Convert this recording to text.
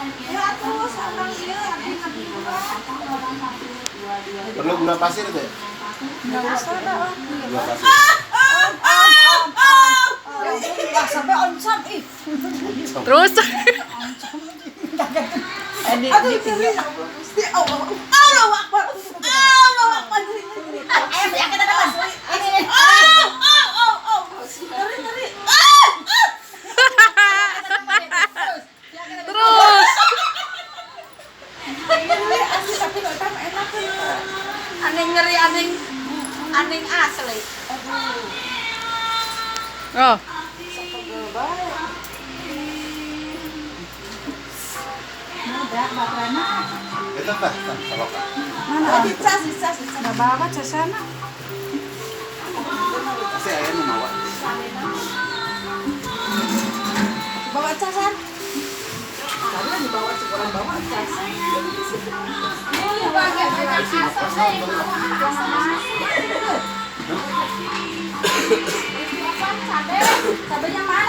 Ya tuh sama dia abdi Perlu gula pasir itu ya? nggak usah dah. Gula pasir. Ya sampai oncom ih. Terus Aduh ini Gusti Allah. Allah Akbar. Allah Akbar. Ayo ya kita datang. Ini. Ngeri. terus. Asli tapi enggak tahu enak kan. Aneh ngeri aneh asli. Oh, Sepegel bae. Udah baterainya. Itu tah, kalau kan. Mana? Dicas. nggak bawa cesana. Pasti ayahnya mau. Bawa casan. Karena dibawa orang bawa casan. Cabenya mana?